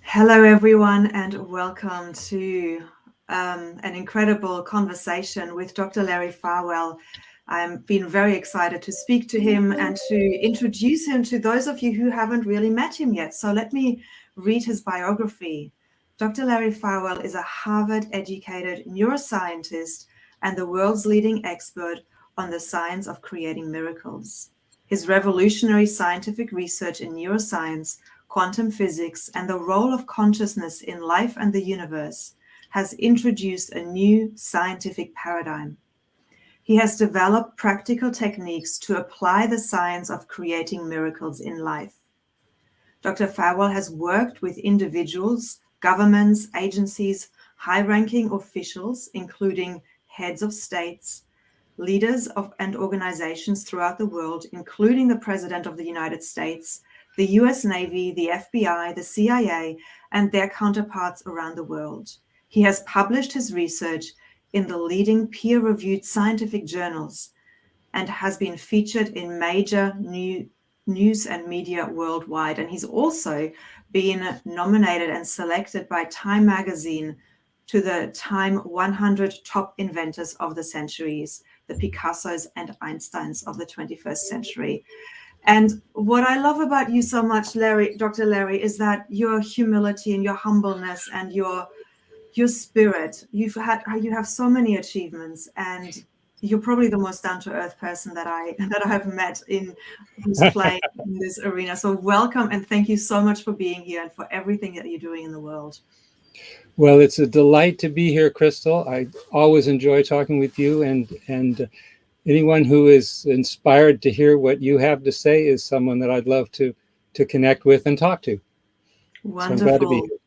Hello, everyone, and welcome to an incredible conversation with Dr. Larry Farwell. I've been very excited to speak to him and to introduce him to those of you who haven't really met him yet. So let me read his biography. Dr. Larry Farwell is a Harvard-educated neuroscientist and the world's leading expert on the science of creating miracles. His revolutionary scientific research in neuroscience, quantum physics, and the role of consciousness in life and the universe has introduced a new scientific paradigm. He has developed practical techniques to apply the science of creating miracles in life. Dr. Farwell has worked with individuals, governments, agencies, high-ranking officials, including heads of states, leaders and organizations throughout the world, including the President of the United States, the US Navy, the FBI, the CIA, and their counterparts around the world. He has published his research in the leading peer-reviewed scientific journals and has been featured in major news and media worldwide. And he's also been nominated and selected by Time magazine to the Time 100 Top Inventors of the Centuries, the Picassos and Einsteins of the 21st century. And what I love about you so much, Larry, Dr. Larry, is that your humility and your humbleness and your spirit. You have so many achievements, and you're probably the most down-to-earth person that I have met who's playing in this arena. So welcome, and thank you so much for being here and for everything that you're doing in the world. Well, it's a delight to be here, Crystal. I always enjoy talking with you, and anyone who is inspired to hear what you have to say is someone that I'd love to connect with and talk to. Wonderful. So I'm glad to be here.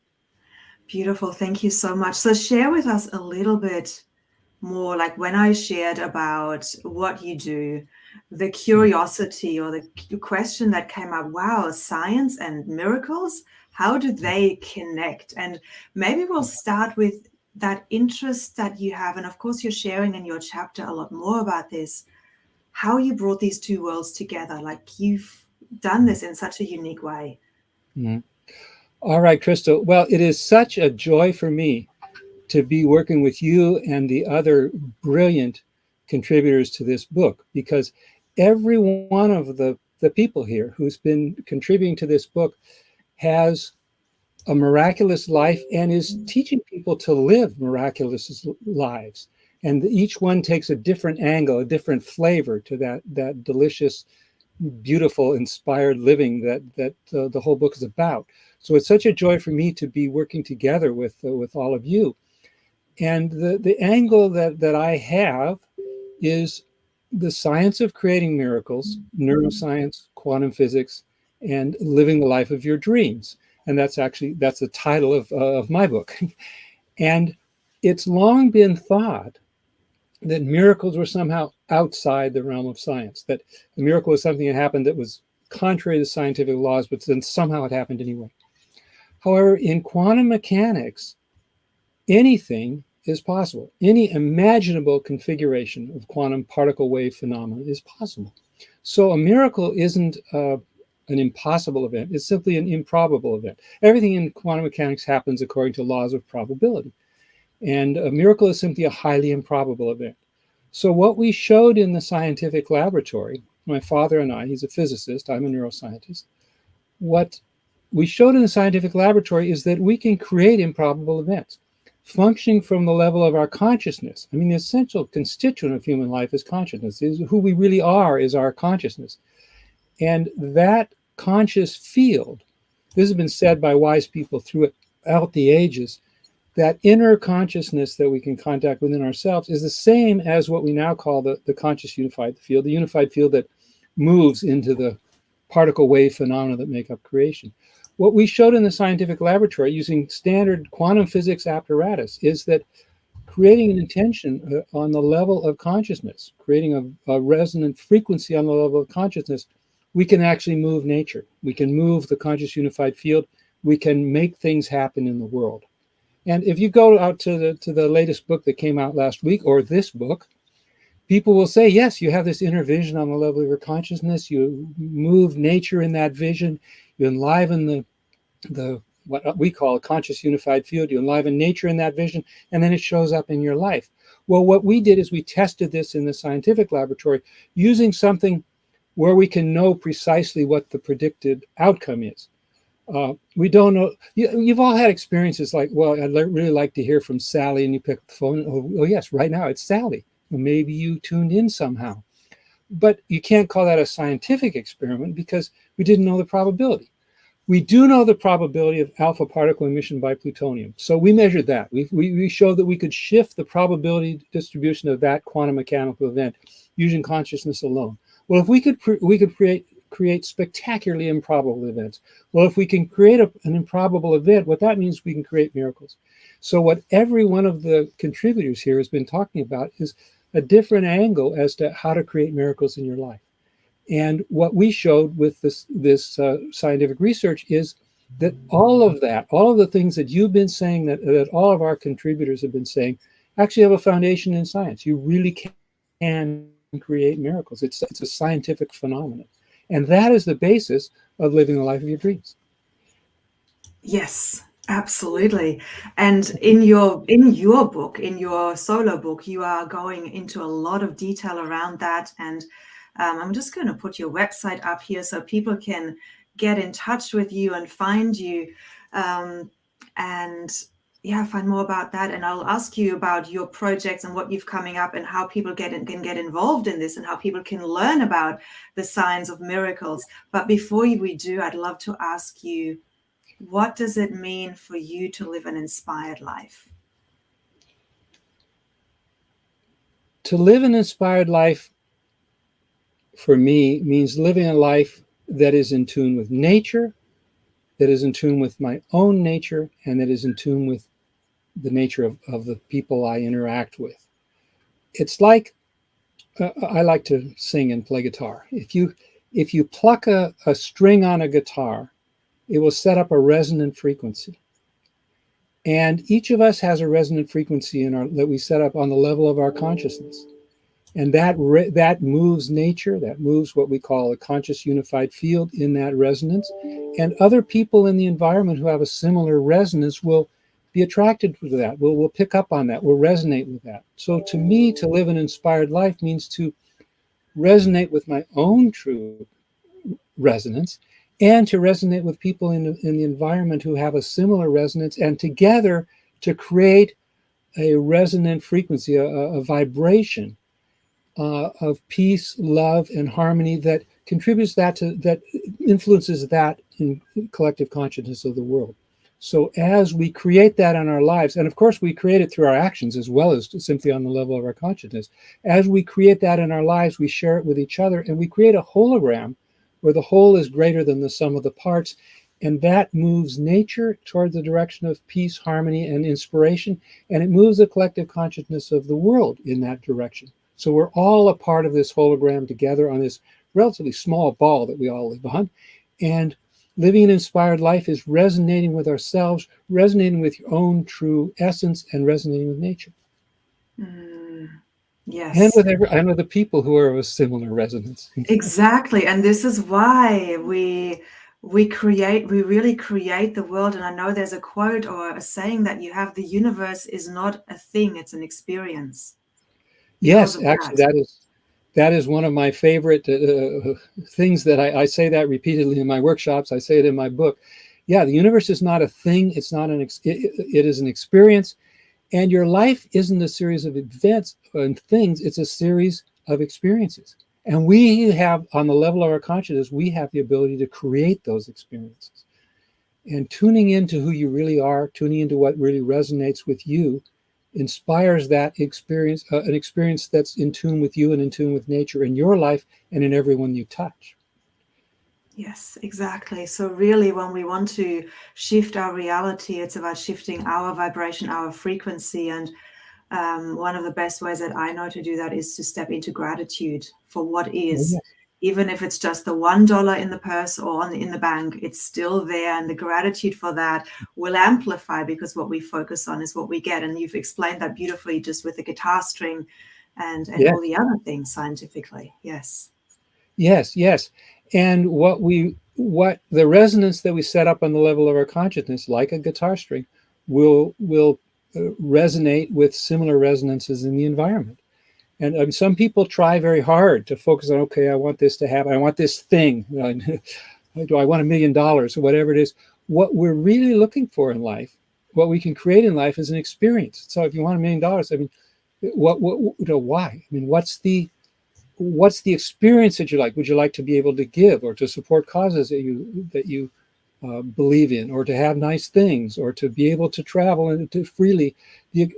Beautiful. Thank you so much. So share with us a little bit more, like when I shared about what you do, the curiosity or the question that came up, wow, science and miracles, how do they connect? And maybe we'll start with that interest that you have. And of course, you're sharing in your chapter a lot more about this, how you brought these two worlds together. Like you've done this in such a unique way. Mm-hmm. All right, Crystal. Well, it is such a joy for me to be working with you and the other brilliant contributors to this book, because every one of the people here who's been contributing to this book has a miraculous life and is teaching people to live miraculous lives. And each one takes a different angle, a different flavor to that delicious, beautiful, inspired living that the whole book is about. So it's such a joy for me to be working together with all of you. And the angle that I have is the science of creating miracles, neuroscience, quantum physics, and living the life of your dreams. And that's the title of my book. And it's long been thought that miracles were somehow outside the realm of science, that the miracle was something that happened that was contrary to scientific laws, but then somehow it happened anyway. However, in quantum mechanics, anything is possible. Any imaginable configuration of quantum particle wave phenomena is possible. So a miracle isn't an impossible event. It's simply an improbable event. Everything in quantum mechanics happens according to laws of probability. And a miracle is simply a highly improbable event. So what we showed in the scientific laboratory, my father and I, he's a physicist, I'm a neuroscientist, what we showed in the scientific laboratory is that we can create improbable events, functioning from the level of our consciousness. I mean, the essential constituent of human life is consciousness. Who we really are is our consciousness. And that conscious field, this has been said by wise people throughout the ages, that inner consciousness that we can contact within ourselves is the same as what we now call the conscious unified field, the unified field that moves into the particle wave phenomena that make up creation. What we showed in the scientific laboratory using standard quantum physics apparatus is that creating an intention on the level of consciousness, creating a resonant frequency on the level of consciousness, we can actually move nature. We can move the conscious unified field. We can make things happen in the world. And if you go out to the latest book that came out last week, or this book, people will say, yes, you have this inner vision on the level of your consciousness. You move nature in that vision. You enliven the what we call a conscious unified field. You enliven nature in that vision, and then it shows up in your life. Well, what we did is we tested this in the scientific laboratory using something where we can know precisely what the predicted outcome is. We don't know. You've all had experiences like, well, I'd really like to hear from Sally, and you pick up the phone. Oh yes, right now it's Sally. Well, maybe you tuned in somehow. But you can't call that a scientific experiment because we didn't know the probability. We do know the probability of alpha particle emission by plutonium. So we measured that. We showed that we could shift the probability distribution of that quantum mechanical event using consciousness alone. Well, if we could create spectacularly improbable events. Well, if we can create an improbable event, what that means, we can create miracles. So what every one of the contributors here has been talking about is a different angle as to how to create miracles in your life. And what we showed with this scientific research is that all of the things that you've been saying, that all of our contributors have been saying, actually have a foundation in science. You really can create miracles. It's a scientific phenomenon. And that is the basis of living the life of your dreams. Yes, absolutely. And in your book, in your solo book, you are going into a lot of detail around that. And I'm just going to put your website up here so people can get in touch with you and find you. And yeah, find more about that. And I'll ask you about your projects and what you've coming up and how people can get involved in this and how people can learn about the science of miracles. But before we do, I'd love to ask you, what does it mean for you to live an inspired life? To live an inspired life, for me, means living a life that is in tune with nature, that is in tune with my own nature, and that is in tune with the nature of the people I interact with. It's like, I like to sing and play guitar. If you pluck a string on a guitar, it will set up a resonant frequency. And each of us has a resonant frequency that we set up on the level of our consciousness. And that moves nature, that moves what we call a conscious unified field in that resonance. And other people in the environment who have a similar resonance will be attracted to that, will pick up on that, will resonate with that. So to me, to live an inspired life means to resonate with my own true resonance and to resonate with people in the environment who have a similar resonance, and together to create a resonant frequency, a vibration of peace, love, and harmony that contributes that influences that in collective consciousness of the world. So as we create that in our lives, and of course we create it through our actions as well as simply on the level of our consciousness, as we create that in our lives, we share it with each other, and we create a hologram where the whole is greater than the sum of the parts, and that moves nature towards the direction of peace, harmony, and inspiration, and it moves the collective consciousness of the world in that direction. So we're all a part of this hologram together on this relatively small ball that we all live on. And living an inspired life is resonating with ourselves, resonating with your own true essence, and resonating with nature. Yes. And with the people who are of a similar resonance. Exactly. And this is why we really create the world. And I know there's a quote or a saying that you have: the universe is not a thing, it's an experience. Yes, actually, that is one of my favorite things that I say that repeatedly in my workshops. I say it in my book. Yeah, the universe is not a thing. It's not it is an experience. And your life isn't a series of events and things. It's a series of experiences. And we have, on the level of our consciousness, we have the ability to create those experiences. And tuning into who you really are, tuning into what really resonates with you, inspires that experience, an experience that's in tune with you and in tune with nature in your life and in everyone you touch. Yes, exactly. So really, when we want to shift our reality, it's about shifting our vibration, our frequency. And one of the best ways that I know to do that is to step into gratitude for what is. Yes. Even if it's just the $1 in the purse or in the bank, it's still there. And the gratitude for that will amplify, because what we focus on is what we get. And you've explained that beautifully just with the guitar string and Yes. all the other things scientifically. Yes. Yes, yes. And what we what the resonance that we set up on the level of our consciousness, like a guitar string, will resonate with similar resonances in the environment. And some people try very hard to focus on, okay, I want this to happen. I want this thing. Do I want $1 million or whatever it is? What we're really looking for in life, what we can create in life, is an experience. So if you want $1 million, I mean, why? I mean, what's the experience that you like? Would you like to be able to give, or to support causes that you believe in, or to have nice things, or to be able to travel and to freely?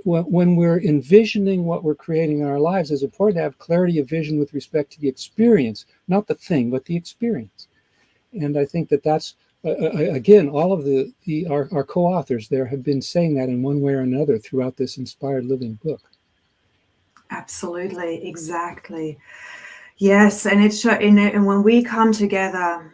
When we're envisioning what we're creating in our lives, it's important to have clarity of vision with respect to the experience, not the thing, but the experience. And I think that's again, all of our co-authors there have been saying that in one way or another throughout this Inspired Living book. Absolutely, exactly. Yes, and and when we come together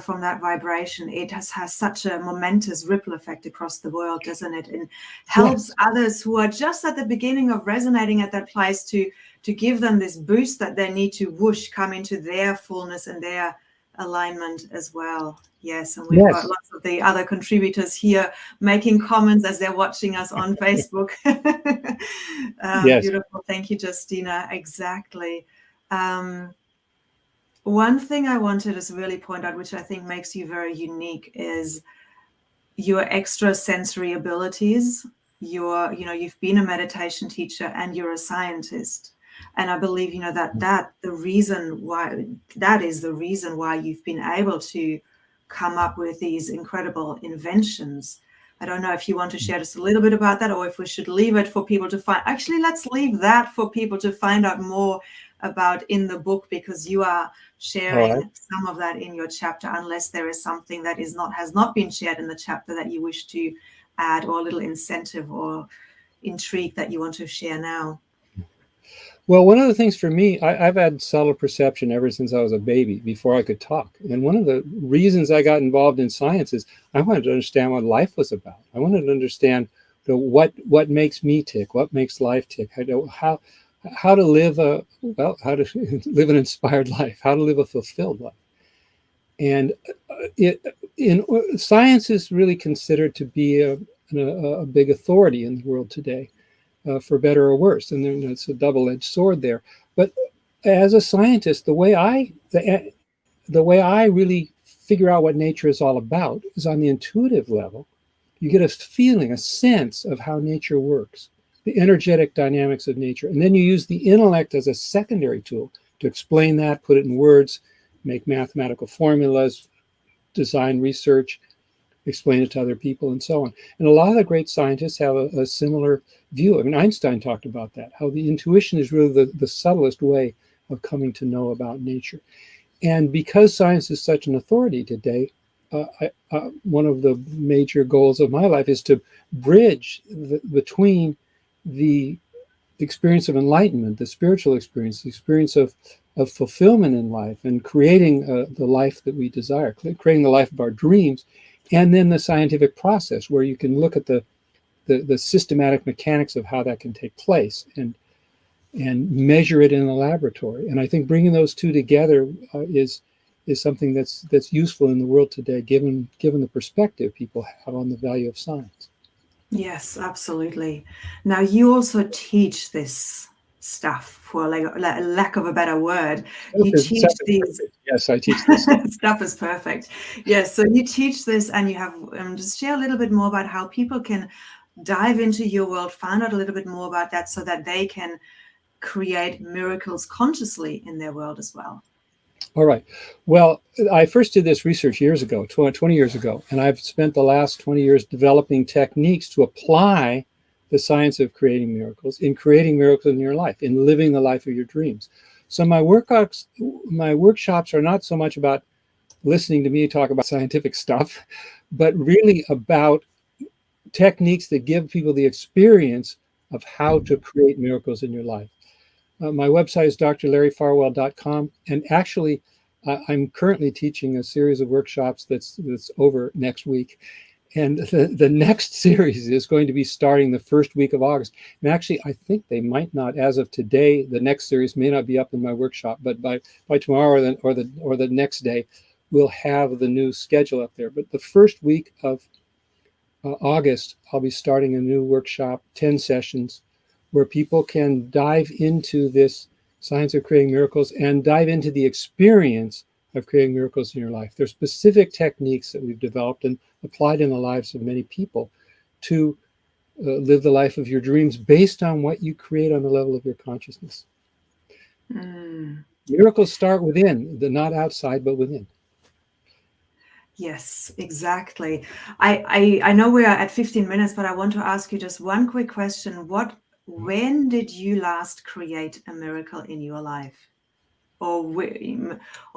from that vibration, it has such a momentous ripple effect across the world, doesn't it? And helps others who are just at the beginning of resonating at that place to give them this boost that they need to come into their fullness and their alignment as well. Yes, and we've got lots of the other contributors here making comments as they're watching us on Facebook. Beautiful. Thank you, Justina. Exactly. One thing I wanted to really point out, which I think makes you very unique, is your extrasensory abilities. You've been a meditation teacher and you're a scientist. And I believe, that is the reason why you've been able to come up with these incredible inventions. I don't know if you want to share just a little bit about that, or if we should leave it for people to find. Actually, let's leave that for people to find out more about in the book, because you are sharing some of that in your chapter, unless there is something that has not been shared in the chapter that you wish to add, or a little incentive or intrigue that you want to share now. Well, one of the things for me, I've had subtle perception ever since I was a baby, before I could talk. And one of the reasons I got involved in science is I wanted to understand what life was about. I wanted to understand what makes me tick, what makes life tick, how to live live an inspired life, how to live a fulfilled life. And science is really considered to be a big authority in the world today. For better or worse, and then it's a double-edged sword there. But as a scientist, the way I really figure out what nature is all about is on the intuitive level. You get a feeling, a sense of how nature works, the energetic dynamics of nature, and then you use the intellect as a secondary tool to explain that, put it in words, make mathematical formulas, design research, explain it to other people, and so on. And a lot of the great scientists have a similar view. I mean, Einstein talked about that, how the intuition is really the subtlest way of coming to know about nature. And because science is such an authority today, one of the major goals of my life is to bridge between the experience of enlightenment, the spiritual experience, the experience of fulfillment in life, and creating the life that we desire, creating the life of our dreams, and then the scientific process, where you can look at the systematic mechanics of how that can take place and measure it in a laboratory. And I think bringing those two together is something that's useful in the world today, given the perspective people have on the value of science. Yes, absolutely. Now, you also teach this stuff, for lack of a better word. You teach these. Yes, I teach this. Stuff is perfect. Yes, so you teach this, and you have just share a little bit more about how people can dive into your world, find out a little bit more about that, so that they can create miracles consciously in their world as well. All right. Well, I first did this research years ago, 20 years ago, and I've spent the last 20 years developing techniques to apply the science of creating miracles in your life, in living the life of your dreams. So my workshops are not so much about listening to me talk about scientific stuff, but really about techniques that give people the experience of how to create miracles in your life. My website is drlarryfarwell.com, and actually, I'm currently teaching a series of workshops that's over next week. And the next series is going to be starting the first week of August. And actually, I think they might not, as of today, the next series may not be up in my workshop, but by tomorrow or the next day, we'll have the new schedule up there. But the first week of August, I'll be starting a new workshop, 10 sessions, where people can dive into this science of creating miracles and dive into the experience of creating miracles in your life. There's specific techniques that we've developed and applied in the lives of many people to live the life of your dreams based on what you create on the level of your consciousness. Miracles start within, not outside, but within. Yes, exactly. I know we are at 15 minutes, but I want to ask you just one quick question. When did you last create a miracle in your life? Or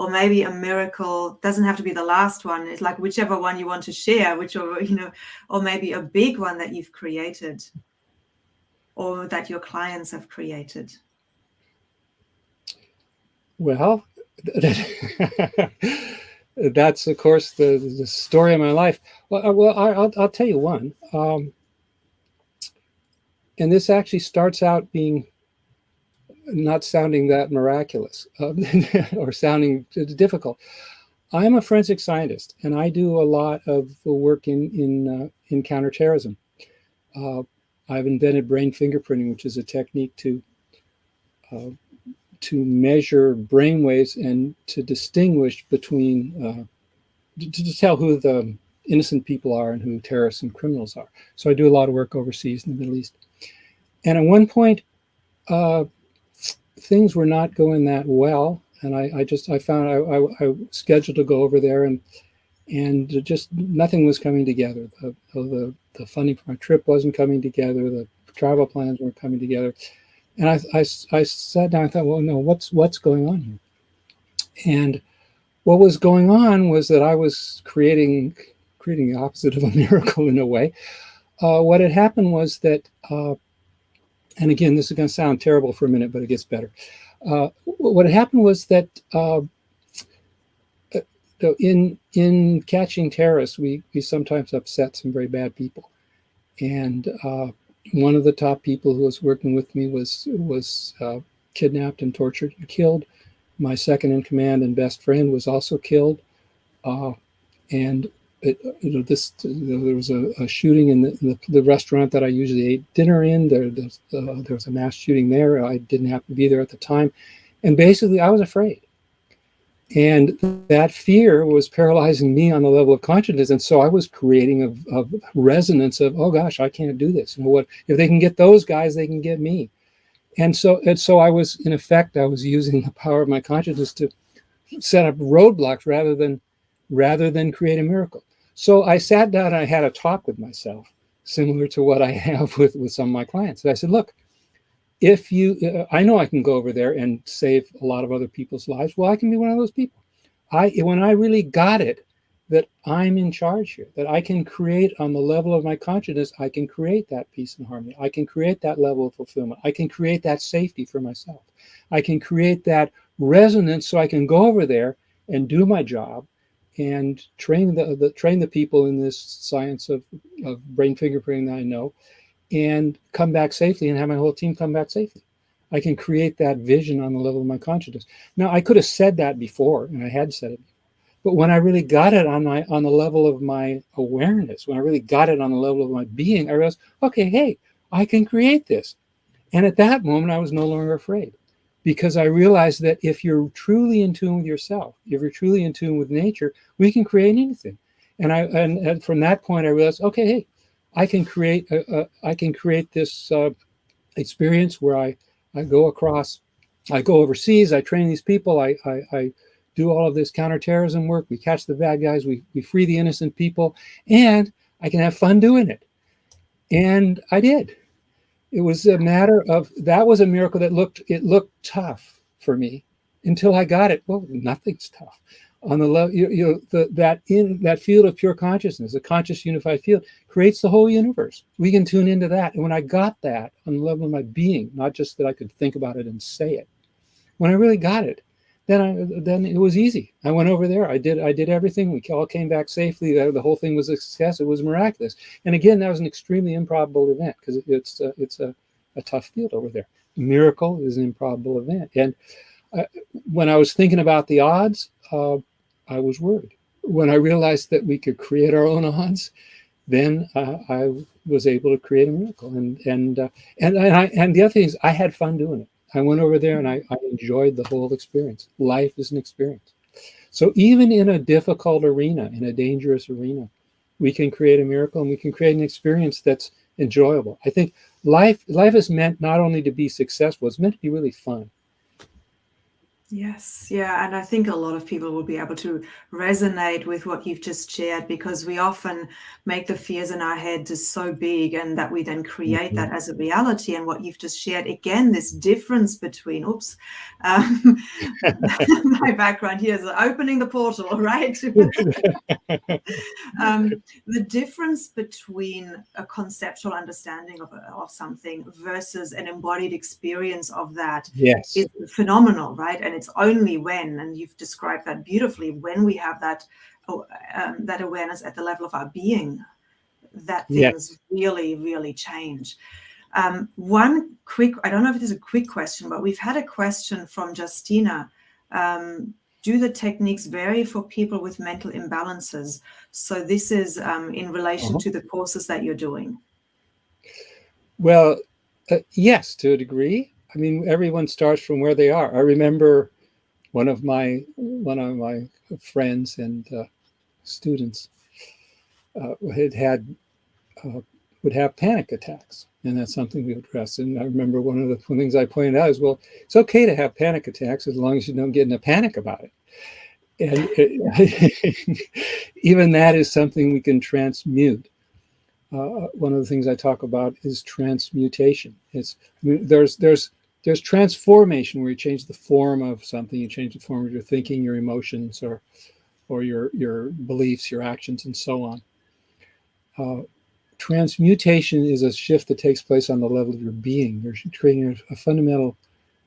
maybe a miracle doesn't have to be the last one. It's like whichever one you want to share, whichever, or maybe a big one that you've created or that your clients have created. Well, that's of course the story of my life. Well, I'll tell you one, and this actually starts out being not sounding that miraculous or sounding difficult. I'm a forensic scientist, and I do a lot of work in counterterrorism. I've invented brain fingerprinting, which is a technique to measure brain waves and to distinguish between, to tell who the innocent people are and who terrorists and criminals are. So I do a lot of work overseas in the Middle East. And at one point, things were not going that well. And I found I scheduled to go over there and just nothing was coming together. The funding for my trip wasn't coming together. The travel plans weren't coming together. And I sat down and thought, well, no, what's going on here? And what was going on was that I was creating the opposite of a miracle in a way. What had happened was that, and again, this is going to sound terrible for a minute, but it gets better. What had happened was that in catching terrorists, we sometimes upset some very bad people. And one of the top people who was working with me was kidnapped and tortured and killed. My second in command and best friend was also killed. And there was a shooting in the restaurant that I usually ate dinner in. There was a mass shooting there. I didn't have to be there at the time. And basically, I was afraid. And that fear was paralyzing me on the level of consciousness. And so I was creating a resonance of, oh gosh, I can't do this. What if they can get those guys, they can get me. And so I was, in effect, I was using the power of my consciousness to set up roadblocks rather than create a miracle. So I sat down and I had a talk with myself, similar to what I have with some of my clients. And I said, look, I know I can go over there and save a lot of other people's lives. Well, I can be one of those people. When I really got it, that I'm in charge here, that I can create on the level of my consciousness, I can create that peace and harmony. I can create that level of fulfillment. I can create that safety for myself. I can create that resonance so I can go over there and do my job and train the people in this science of brain fingerprinting that I know, and come back safely and have my whole team come back safely. I can create that vision on the level of my consciousness. Now, I could have said that before, and I had said it before, but when I really got it on the level of my awareness, when I really got it on the level of my being, I realized, okay, hey, I can create this. And at that moment, I was no longer afraid, because I realized that if you're truly in tune with yourself, if you're truly in tune with nature, we can create anything. And from that point, I realized, okay, hey, I can create this experience where I go overseas, I train these people, I do all of this counterterrorism work, we catch the bad guys, we free the innocent people, and I can have fun doing it. And I did. It was a matter of, that was a miracle that looked tough for me until I got it. Well, nothing's tough. On the level, that field of pure consciousness, a conscious unified field, creates the whole universe. We can tune into that. And when I got that on the level of my being, not just that I could think about it and say it, when I really got it, then it was easy. I went over there. I did everything. We all came back safely. The whole thing was a success. It was miraculous. And again, that was an extremely improbable event, because it's a tough field over there. A miracle is an improbable event. And when I was thinking about the odds, I was worried. When I realized that we could create our own odds, then I was able to create a miracle. And the other thing is, I had fun doing it. I went over there and I enjoyed the whole experience. Life is an experience. So even in a difficult arena, in a dangerous arena, we can create a miracle, and we can create an experience that's enjoyable. I think life is meant not only to be successful, it's meant to be really fun. Yes, yeah, and I think a lot of people will be able to resonate with what you've just shared, because we often make the fears in our head just so big, and that we then create that as a reality. And what you've just shared, again, this difference between, my background here is opening the portal, right? The difference between a conceptual understanding of something versus an embodied experience of that Yes. is phenomenal, right? And it's only when, and you've described that beautifully, when we have that that awareness at the level of our being, that things really, really change. One quick, I don't know if it is a quick question, but we've had a question from Justina. Do the techniques vary for people with mental imbalances? So this is in relation to the courses that you're doing. Well, yes, to a degree. I mean, everyone starts from where they are. I remember one of my friends and students would have panic attacks, and that's something we addressed. And I remember one of the things I pointed out is, well, it's okay to have panic attacks as long as you don't get in a panic about it. And even that is something we can transmute. One of the things I talk about is transmutation. There's transformation, where you change the form of something, you change the form of your thinking, your emotions, or your beliefs, your actions, and so on. Transmutation is a shift that takes place on the level of your being. You're creating a fundamental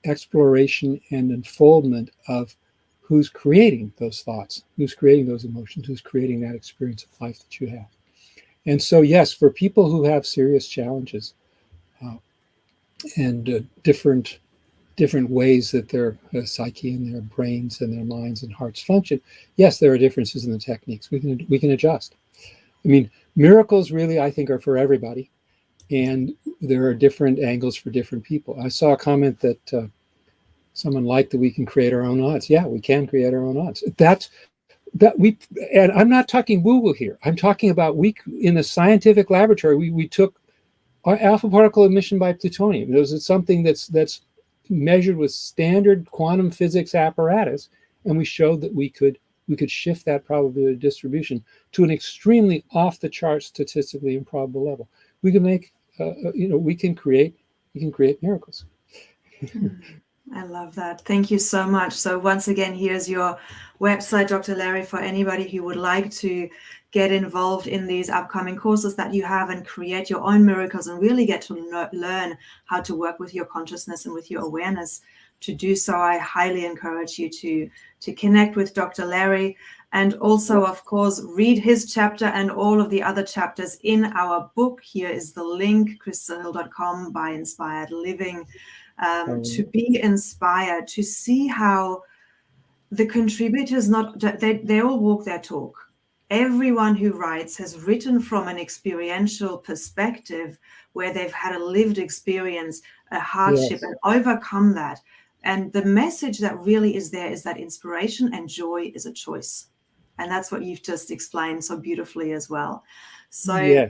exploration and unfoldment of who's creating those thoughts, who's creating those emotions, who's creating that experience of life that you have. And so, yes, for people who have serious challenges and different ways that their psyche and their brains and their minds and hearts function, yes, there are differences in the techniques. We can adjust. I mean, miracles really, I think, are for everybody, and there are different angles for different people. I saw a comment that someone liked that we can create our own odds. Yeah, we can create our own odds. And I'm not talking woo-woo here. I'm talking about in a scientific laboratory, we took our alpha particle emission by plutonium. This is something that's measured with standard quantum physics apparatus, and we showed that we could shift that probability distribution to an extremely off-the-chart statistically improbable level. We can make, we can create miracles. I love that. Thank you so much. So once again, here's your website, Dr. Larry, for anybody who would like to get involved in these upcoming courses that you have and create your own miracles and really get to learn how to work with your consciousness and with your awareness. To do so, I highly encourage you to connect with Dr. Larry, and also, of course, read his chapter and all of the other chapters in our book. Here is the link, crystalhill.com by Inspired Living. To be inspired, to see how the contributors, they all walk their talk. Everyone who writes has written from an experiential perspective, where they've had a lived experience, a hardship, and overcome that. And the message that really is there is that inspiration and joy is a choice. And that's what you've just explained so beautifully as well. So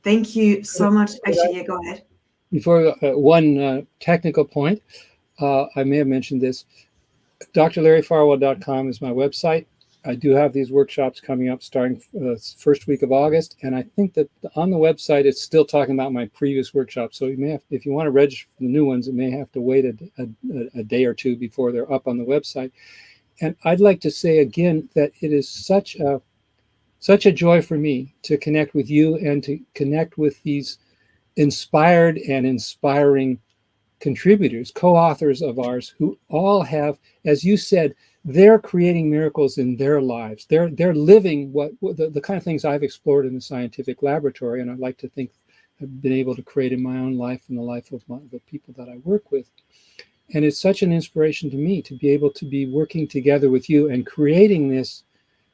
thank you so much. Actually, yeah, go ahead. Before one technical point, I may have mentioned this. drlarryfarwell.com is my website. I do have these workshops coming up starting first week of August, and I think that on the website it's still talking about my previous workshops. So you may have, if you want to register for the new ones, it may have to wait a day or two before they're up on the website. And I'd like to say again that it is such a joy for me to connect with you and to connect with these inspired and inspiring contributors, co-authors of ours, who all have, as you said, they're creating miracles in their lives. They're living the kind of things I've explored in the scientific laboratory, and I'd like to think I've been able to create in my own life and the life of the people that I work with. And it's such an inspiration to me to be able to be working together with you and creating this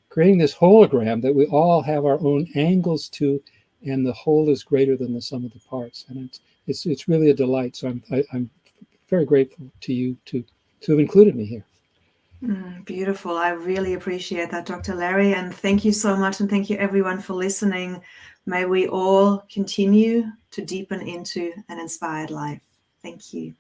hologram that we all have our own angles to, and the whole is greater than the sum of the parts. And it's really a delight. So I'm very grateful to you to have included me here. Beautiful. I really appreciate that, Dr. Larry. And thank you so much. And thank you everyone for listening. May we all continue to deepen into an inspired life. Thank you.